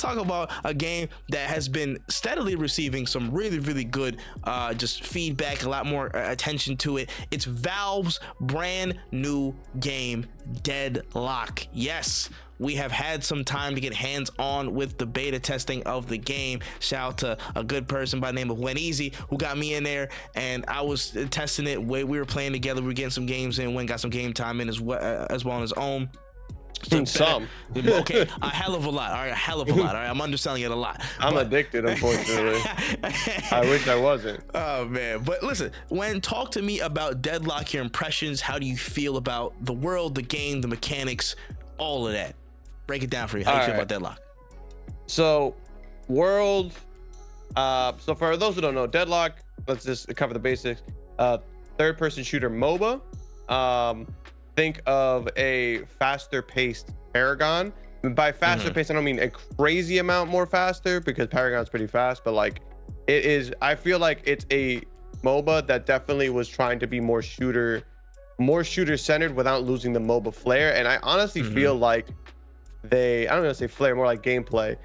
talk about a game that has been steadily receiving some really, really good just feedback, a lot more attention to it. It's Valve's brand new game, Deadlock. Yes, we have had some time to get hands-on with the beta testing of the game. Shout out to a good person by the name of Easy who got me in there, and I was testing it. We were playing together. We were getting some games in. Wen got some game time in as well on his own. Some. Okay, a hell of a lot. All right, a hell of a lot. All right, I'm underselling it a lot. I'm addicted, unfortunately. I wish I wasn't. Oh man, but listen, Wen, talk to me about Deadlock. Your impressions. How do you feel about the world, the game, the mechanics, all of that? Break it down for you. How do you feel about Deadlock? So, world. So for those who don't know, Deadlock. Let's just cover the basics. Third-person shooter MOBA. Think of a faster-paced Paragon. And by faster pace, I don't mean a crazy amount more faster, because Paragon's pretty fast, but like it is. I feel like it's a MOBA that definitely was trying to be more shooter centered without losing the MOBA flair. And I honestly feel like I don't want to say flair, more like gameplay.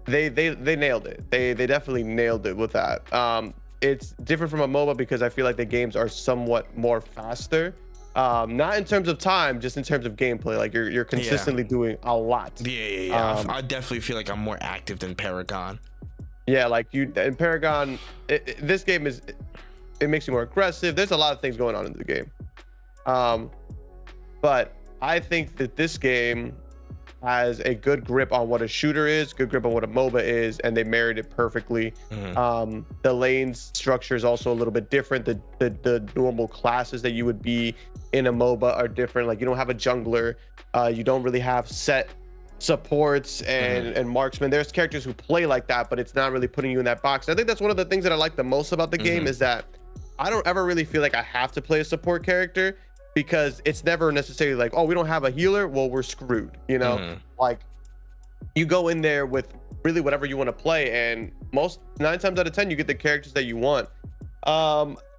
They nailed it. They definitely nailed it with that. It's different from a MOBA because I feel like the games are somewhat more faster. Not in terms of time, just in terms of gameplay. Like you're consistently doing a lot. Yeah. I definitely feel like I'm more active than Paragon. Yeah, like you in Paragon, this game it makes you more aggressive. There's a lot of things going on in the game. But I think that this game has a good grip on what a shooter is, good grip on what a MOBA is, and they married it perfectly. The lanes structure is also a little bit different. The normal classes that you would be in a MOBA are different. Like you don't have a jungler, you don't really have set supports and marksmen. There's characters who play like that, but it's not really putting you in that box. I think that's one of the things that I like the most about the game is that I don't ever really feel like I have to play a support character, because it's never necessarily like, oh, we don't have a healer, well, we're screwed, you know? Like you go in there with really whatever you want to play, and 9 times out of 10 you get the characters that you want.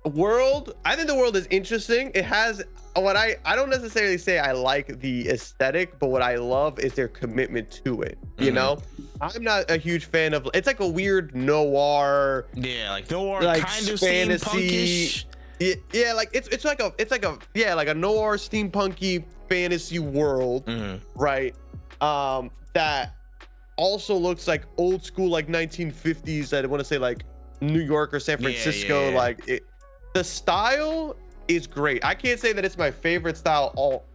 World, I think the world is interesting. It has what I don't necessarily say I like the aesthetic, but what I love is their commitment to it. You know, I'm not a huge fan of, it's like a weird noir, like noir, like kind of fantasy. steampunkish. Yeah, like it's like a noir steampunky fantasy world, right? That also looks like old school, like 1950s. I want to say like New York or San Francisco. Like the style is great. I can't say that it's my favorite style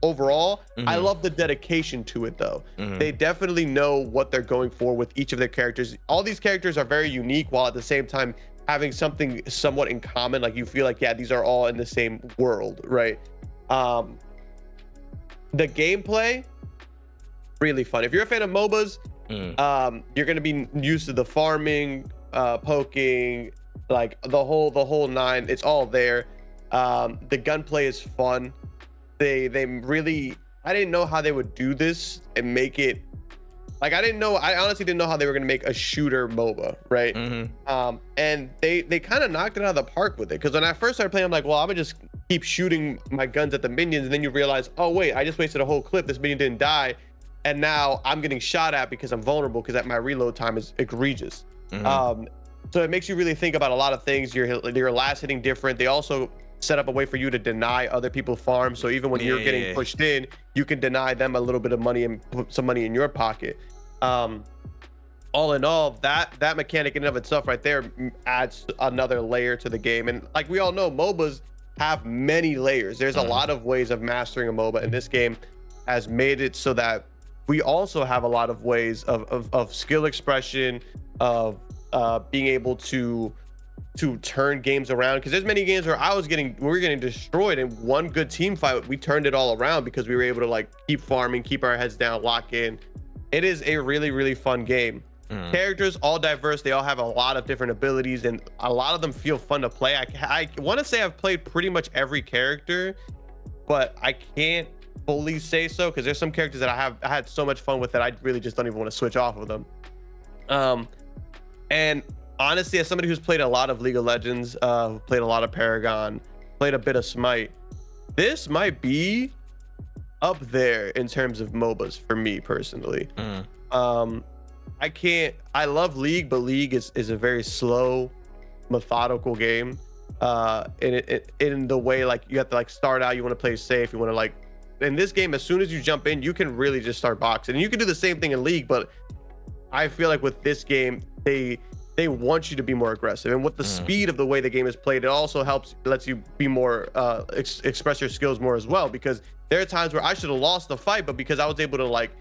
overall. I love the dedication to it though. They definitely know what they're going for with each of their characters. All these characters are very unique, while at the same time having something somewhat in common. Like you feel like, yeah, these are all in the same world, right? The gameplay, really fun. If you're a fan of MOBAs, you're gonna be used to the farming, poking, like the whole nine. It's all there. The gunplay is fun. They really, I didn't know how they would do this and make it, like I honestly didn't know how they were gonna make a shooter MOBA, right? And they kind of knocked it out of the park with it, because when I first started playing, I'm like, well, I'm gonna just keep shooting my guns at the minions, and then you realize, oh wait, I just wasted a whole clip. This minion didn't die, and now I'm getting shot at because I'm vulnerable, because my reload time is egregious. So it makes you really think about a lot of things. Your last hitting different. They also set up a way for you to deny other people farm, so even when you're getting pushed in, you can deny them a little bit of money and put some money in your pocket. All in all, that mechanic in and of itself right there adds another layer to the game. And like we all know, MOBAs have many layers. There's a lot of ways of mastering a MOBA, and this game has made it so that we also have a lot of ways of skill expression, of being able to turn games around, because there's many games where we were getting destroyed, and one good team fight, we turned it all around because we were able to like keep farming, keep our heads down, lock in. It is a really, really fun game. Characters all diverse. They all have a lot of different abilities, and a lot of them feel fun to play. I want to say I've played pretty much every character, but I can't fully say so, because there's some characters that I had so much fun with that I really just don't even want to switch off of them. And honestly, as somebody who's played a lot of League of Legends, who played a lot of Paragon, played a bit of Smite, this might be up there in terms of MOBAs for me personally. I love League, but League is a very slow, methodical game. In the way, like, you have to like start out, you want to play safe, you want to like, in this game, as soon as you jump in, you can really just start boxing. And you can do the same thing in League, but I feel like with this game, they want you to be more aggressive. And with the speed of the way the game is played, it also lets you be more express your skills more as well. Because there are times where I should have lost the fight, but because I was able to like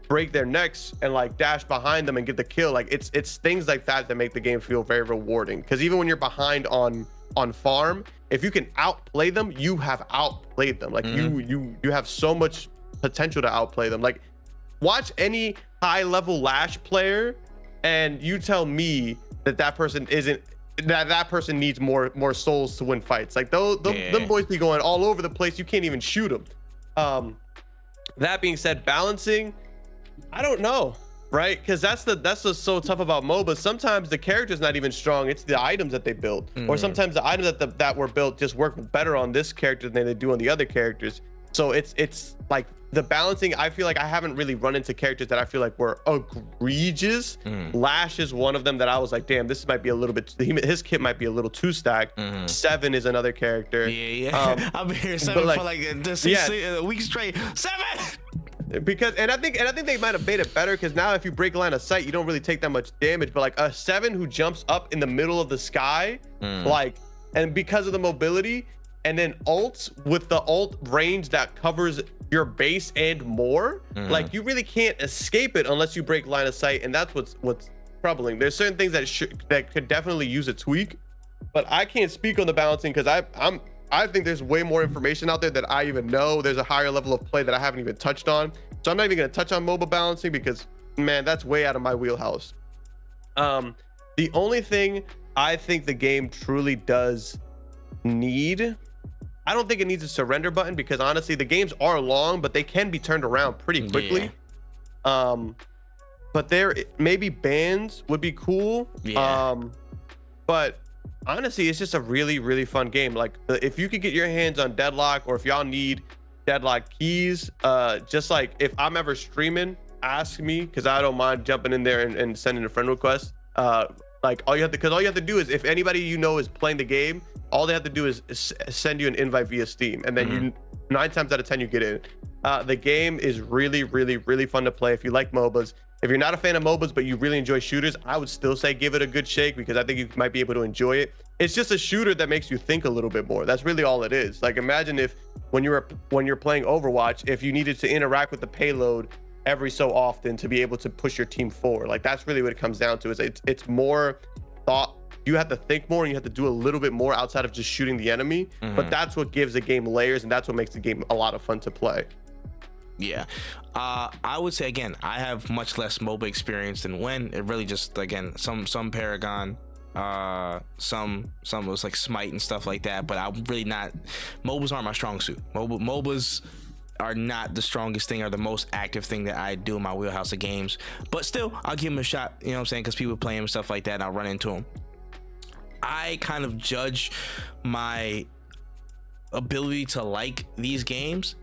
break their necks and like dash behind them and get the kill, like it's things like that that make the game feel very rewarding. Because even when you're behind on farm, if you can outplay them, you have outplayed them. Like you have so much potential to outplay them. Like, watch any high level Lash player and you tell me that person isn't, that person needs more souls to win fights. Like them boys be going all over the place, you can't even shoot them. That being said, balancing, I don't know, right? Because that's what's so tough about MOBA. Sometimes the character's not even strong, it's the items that they build. Or sometimes the items that were built just work better on this character than they do on the other characters. So it's like the balancing, I feel like I haven't really run into characters that I feel like were egregious. Lash is one of them that I was like, damn, this might be a little bit, his kit might be a little too stacked. Seven is another character. I've been here Seven for like a week straight. Seven. Because and I think they might have made it better, because now if you break line of sight, you don't really take that much damage. But like a Seven who jumps up in the middle of the sky, like, and because of the mobility, and then ults with the ult range that covers your base and more, like you really can't escape it unless you break line of sight. And that's what's troubling. There's certain things that could definitely use a tweak, but I can't speak on the balancing because I think there's way more information out there that I even know. There's a higher level of play that I haven't even touched on. So I'm not even going to touch on MOBA balancing because, man, that's way out of my wheelhouse. The only thing I think the game truly does need, I don't think it needs a surrender button, because honestly, the games are long, but they can be turned around pretty quickly. But there, maybe bans would be cool. But honestly, it's just a really, really fun game. Like, if you could get your hands on Deadlock, or if y'all need Deadlock keys, just like if I'm ever streaming, ask me, because I don't mind jumping in there and sending a friend request. Like all you have to do is, if anybody you know is playing the game, all they have to do is send you an invite via Steam, and then you 9 times out of 10 you get in. The game is really, really, really fun to play if you like MOBAs. If you're not a fan of MOBAs but you really enjoy shooters, I would still say give it a good shake, because I think you might be able to enjoy it. It's just a shooter that makes you think a little bit more. That's really all it is. Like, imagine if when you're playing Overwatch, if you needed to interact with the payload every so often to be able to push your team forward. Like, that's really what it comes down to. Is it's more thought. You have to think more, and you have to do a little bit more outside of just shooting the enemy. But that's what gives the game layers, and that's what makes the game a lot of fun to play. Yeah, I would say, again, I have much less MOBA experience than Wen. It really just, again, some Paragon, some was like Smite and stuff like that, but I'm really not, MOBAs aren't my strong suit. MOBAs are not the strongest thing or the most active thing that I do in my wheelhouse of games, but still I'll give them a shot, you know what I'm saying, because people play them and stuff like that, and I'll run into them. I kind of judge my ability to like these games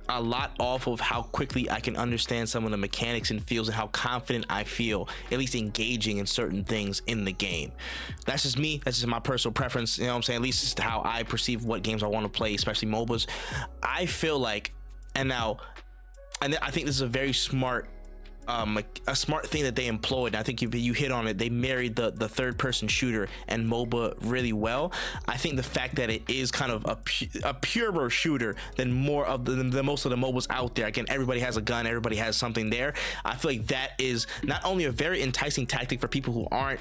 a lot off of how quickly I can understand some of the mechanics and feels, and how confident I feel at least engaging in certain things in the game. That's just me, that's just my personal preference, you know what I'm saying, at least it's how I perceive what games I want to play, especially MOBAs. I feel like, and I think this is a very smart a smart thing that they employed, and I think you hit on it. They married the third person shooter and MOBA really well. I think the fact that it is kind of a purer shooter than more of the most of the MOBAs out there. Again, everybody has a gun, everybody has something there. I feel like that is not only a very enticing tactic for people who aren't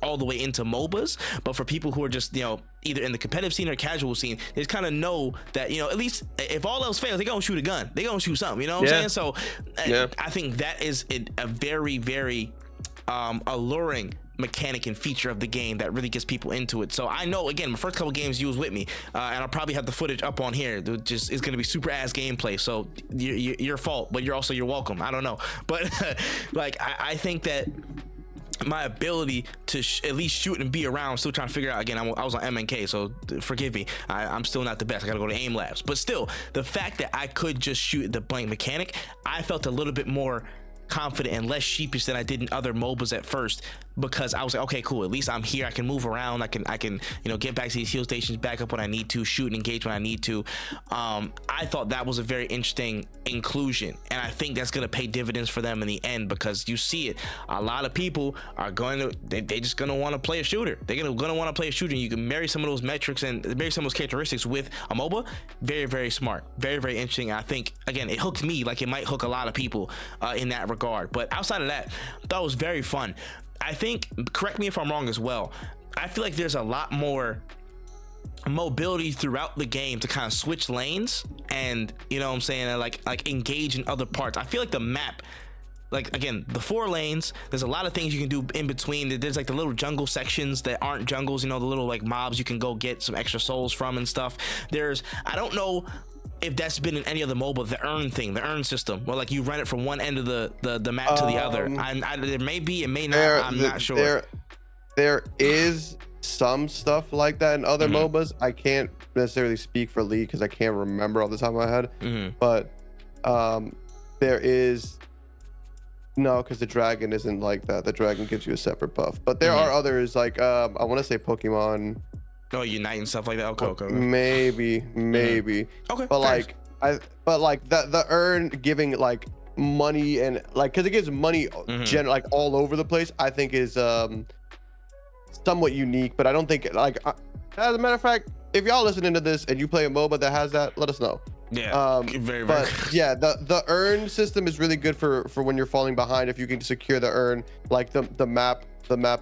all the way into MOBAs, but for people who are just, you know, either in the competitive scene or casual scene, they just kind of know that, you know, at least if all else fails, they gonna shoot a gun, they gonna shoot something, you know what I'm saying? So I think that is a very, very alluring mechanic and feature of the game that really gets people into it. So I know, again, my first couple games you was with me, and I'll probably have the footage up on here. Just it's gonna be super ass gameplay, so your fault, but you're welcome. I don't know, but like I think that my ability to at least shoot and be around, I'm still trying to figure out. Again, I was on MNK, so forgive me, I'm still not the best. I gotta go to aim labs, but still, the fact that I could just shoot the blank mechanic, I felt a little bit more confident and less sheepish than I did in other MOBAs at first, because I was like, okay, cool, at least I'm here, I can move around, I can get back to these heal stations, back up when I need to, shoot and engage when I need to. I thought that was a very interesting inclusion, and I think that's going to pay dividends for them in the end, because you see it, a lot of people are going to, they just going to want to play a shooter. They're going to want to play a shooter, and you can marry some of those metrics and marry some of those characteristics with a MOBA. Very, very smart, very, very interesting. I think, again, it hooked me like it might hook a lot of people in that regard. But outside of that, I thought it was very fun. I think, correct me if I'm wrong as well, I feel like there's a lot more mobility throughout the game to kind of switch lanes and, you know what I'm saying, like engage in other parts. I feel like the map, like, again, the 4 lanes, there's a lot of things you can do in between. There's like the little jungle sections that aren't jungles, the little like mobs you can go get some extra souls from and stuff. There's, I don't know if that's been in any other MOBA, the earn system, where like you run it from one end of the map to the other. There may be, it may not, I'm not sure. There is some stuff like that in other MOBAs. I can't necessarily speak for League because I can't remember off the top of my head. But there is, no, because the dragon isn't like that. The dragon gives you a separate buff. But there are others, like I want to say Pokemon. Oh, Unite and stuff like that. Okay. Maybe. Okay. But like, the earn giving like money and like, because it gives money like all over the place, I think is somewhat unique. But I don't think, like, as a matter of fact, if y'all listening to this and you play a MOBA that has that, let us know. Yeah, very. But yeah, the earn system is really good for when you're falling behind. If you can secure the earn, like the map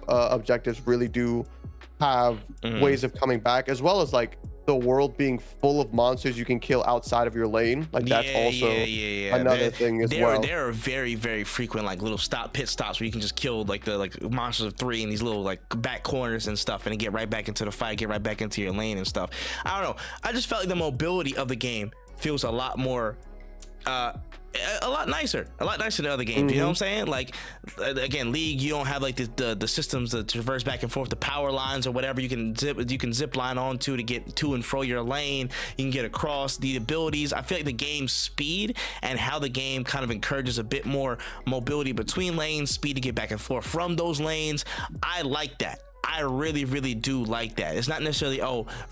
objectives really do have ways of coming back, as well as like the world being full of monsters you can kill outside of your lane. Like that's also another thing as well. There are very, very frequent like little pit stops where you can just kill like the monsters of 3 in these little like back corners and stuff, and then get right back into the fight, get right back into your lane and stuff. I don't know, I just felt like the mobility of the game feels a lot more a lot nicer than other games. You know what I'm saying? Like, again, League, you don't have like the systems to traverse back and forth, the power lines or whatever you can zip line onto to get to and fro your lane. You can get across the abilities. I feel like the game's speed and how the game kind of encourages a bit more mobility between lanes, speed to get back and forth from those lanes. I like that. I really, really do like that. It's not necessarily,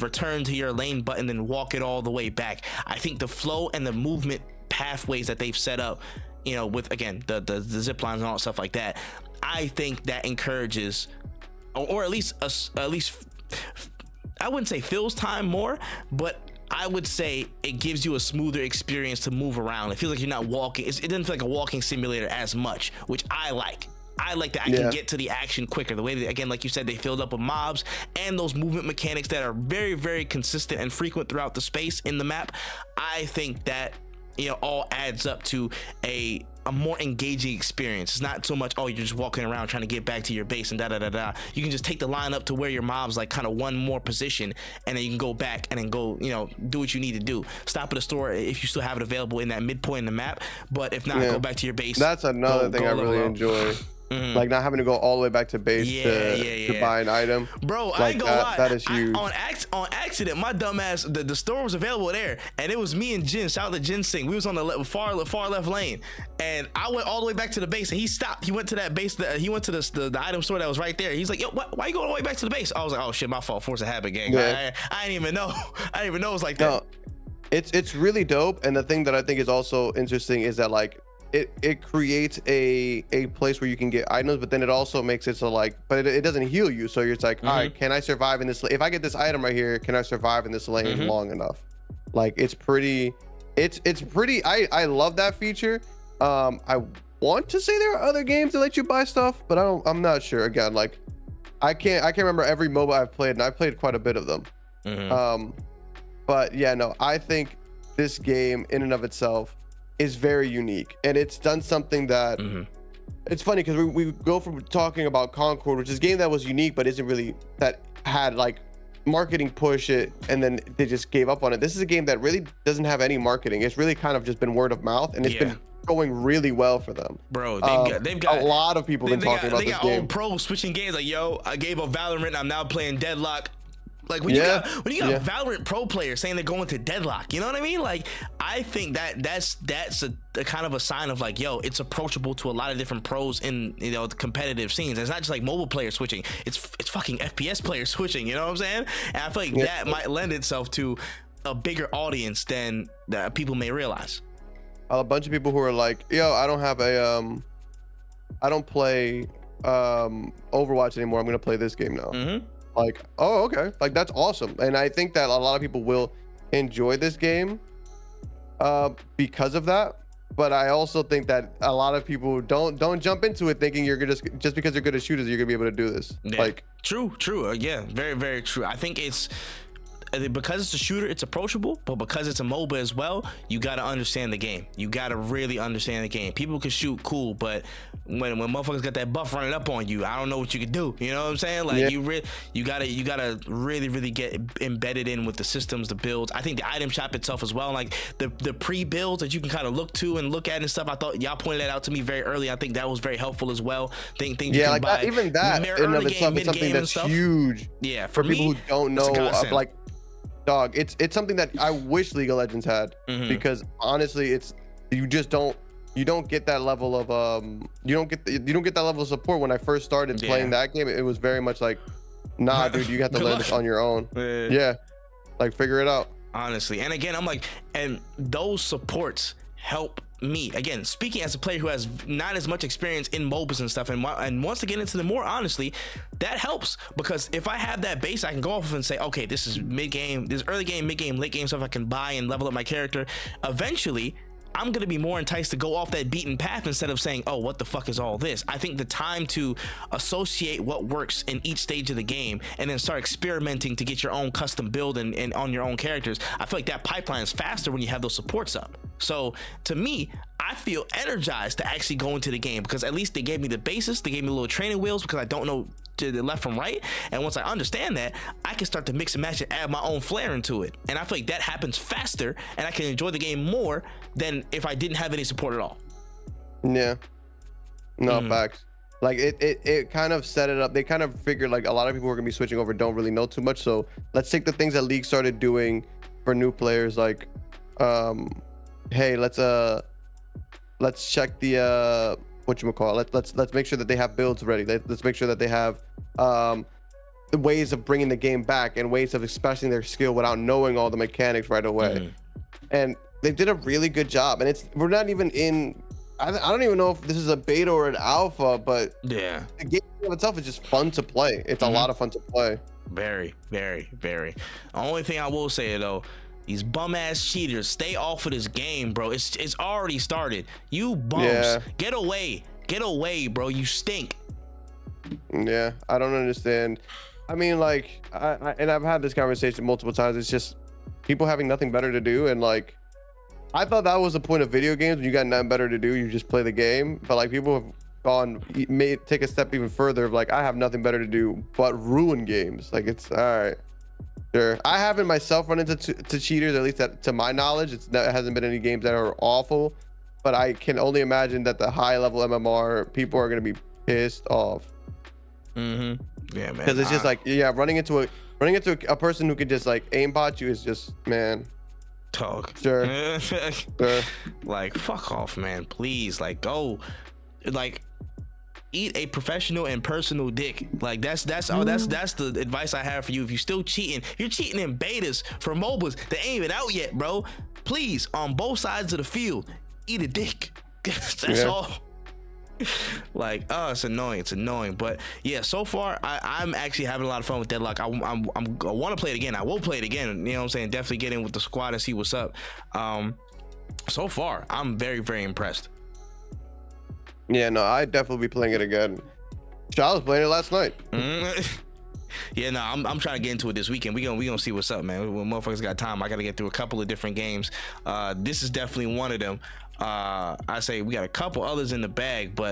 return to your lane button and walk it all the way back. I think the flow and the movement pathways that they've set up, with, again, the zip lines and all that stuff like that, I think that encourages, or at least I wouldn't say fills time more, but I would say it gives you a smoother experience to move around. It feels like you're not walking. It doesn't feel like a walking simulator as much, which I like. I like that I can get to the action quicker. The way that, again, like you said, they filled up with mobs and those movement mechanics that are very, very consistent and frequent throughout the space in the map. I think that, all adds up to a more engaging experience. It's not so much, you're just walking around trying to get back to your base and da-da-da-da. You can just take the line up to where your mob's like kind of one more position, and then you can go back and then go, do what you need to do. Stop at a store if you still have it available in that midpoint in the map, but if not, go back to your base. That's another thing I really enjoy. Like not having to go all the way back to base to buy an item. Bro, like I ain't gonna lie. That is huge. On accident, my dumb ass, the store was available there, and it was me and Jin. Shout out to Jin Singh. We was on the far left lane, and I went all the way back to the base, and he stopped. He went to that base. He went to the item store that was right there. He's like, yo, why you going all the way back to the base? I was like, oh shit, my fault. Force of habit, gang. I didn't even know. I didn't even know it was like that. No, it's really dope. And the thing that I think is also interesting is that like it creates a place where you can get items, but then it also makes it so like, but it doesn't heal you. So you're like, all right, can I survive in this? If I get this item right here, can I survive in this lane long enough? Like it's pretty. I love that feature. I want to say there are other games that let you buy stuff, but I'm not sure. Again, like I can't remember every MOBA I've played, and I've played quite a bit of them. But yeah, no, I think this game in and of itself is very unique, and it's done something that it's funny because we go from talking about Concord, which is a game that was unique but isn't really, that had like marketing push it and then they just gave up on it. This is a game that really doesn't have any marketing. It's really kind of just been word of mouth, and it's been going really well for them. Bro, they've got a lot of people been talking about this game. Old pros switching games like, yo, I gave up Valorant, I'm now playing Deadlock. Like when you got Valorant pro players saying they're going to Deadlock, you know what I mean? Like I think that's a kind of a sign of like, yo, it's approachable to a lot of different pros in, you know, the competitive scenes. It's not just like mobile players switching, it's fucking FPS players switching, you know what I'm saying? And I feel like that might lend itself to a bigger audience than that people may realize. A bunch of people who are like, yo, I don't have a I don't play Overwatch anymore, I'm gonna play this game now. Like, oh, okay, like that's awesome. And I think that a lot of people will enjoy this game because of that. But I also think that a lot of people don't jump into it thinking you're just because you're good at shooters, you're gonna be able to do this. Like, true. Yeah, very, very true. I think it's because it's a shooter, it's approachable, but because it's a MOBA as well, you got to understand the game. You got to really understand the game. People can shoot cool, but when motherfuckers got that buff running up on you, I don't know what you can do. You know what I'm saying? Like you gotta really get embedded in with the systems, the builds. I think the item shop itself as well, like the pre-builds that you can kind of look to and look at and stuff. I thought y'all pointed that out to me very early. I think that was very helpful as well. Things you can like buy. Even that in and of itself is something that's huge. Yeah, for people who don't know, like. Dog, it's something that I wish League of Legends had, because honestly, you don't get that level of you don't get that level of support. When I first started playing that game, it was very much like, nah, dude, you have to learn this on your own. Like figure it out. Honestly, and again, I'm like, and those supports help me, again, speaking as a player who has not as much experience in MOBAs and stuff, and wants to get into them more honestly, that helps, because if I have that base I can go off of and say, okay, this is mid-game, this early game, mid-game, late game stuff I can buy and level up my character. Eventually I'm gonna be more enticed to go off that beaten path instead of saying, oh, what the fuck is all this? I think the time to associate what works in each stage of the game and then start experimenting to get your own custom build and on your own characters, I feel like that pipeline is faster when you have those supports up. So to me, I feel energized to actually go into the game, because at least they gave me the basis, they gave me little training wheels, because I don't know to the left from right, and once I understand that, I can start to mix and match and add my own flair into it, and I feel like that happens faster and I can enjoy the game more than if I didn't have any support at all. Facts. Like it kind of set it up. They kind of figured like a lot of people who are gonna be switching over don't really know too much, so let's take the things that League started doing for new players, like hey, let's check the let's make sure that they have builds ready. Let's make sure that they have ways of bringing the game back and ways of expressing their skill without knowing all the mechanics right away. And they did a really good job. And we're not even in, I don't even know if this is a beta or an alpha, but the game itself is just fun to play. It's a lot of fun to play. Very, very, very. The only thing I will say though, these bum ass cheaters, stay off of this game, bro. It's already started. You bums, get away, bro. You stink. Yeah, I don't understand. I mean, like, I've had this conversation multiple times. It's just people having nothing better to do, and like, I thought that was the point of video games. When you got nothing better to do, you just play the game. But like, people have take a step even further of like, I have nothing better to do but ruin games. Like, it's all right. Sure. I haven't myself run into cheaters, at least to my knowledge. It hasn't been any games that are awful, but I can only imagine that the high level MMR people are going to be pissed off. Yeah, man. Because it's just like, running into a person who could just like aimbot you is just, man. Talk. Sure. Sure. Like, fuck off, man. Please, like, go, like, eat a professional and personal dick. Like that's the advice I have for you. If you're still cheating, you're cheating in betas for MOBAs that ain't even out yet, bro. Please, on both sides of the field, eat a dick. That's all. Like, oh, it's annoying. But yeah, so far I'm actually having a lot of fun with Deadlock. I want to play it again. I will play it again. You know what I'm saying? Definitely get in with the squad and see what's up. So far I'm very, very impressed. Yeah, no, I'd definitely be playing it again. I was playing it last night. Yeah, no, I'm trying to get into it this weekend. We gonna see what's up, man. When motherfuckers got time, I gotta get through a couple of different games. This is definitely one of them. I say we got a couple others in the bag, but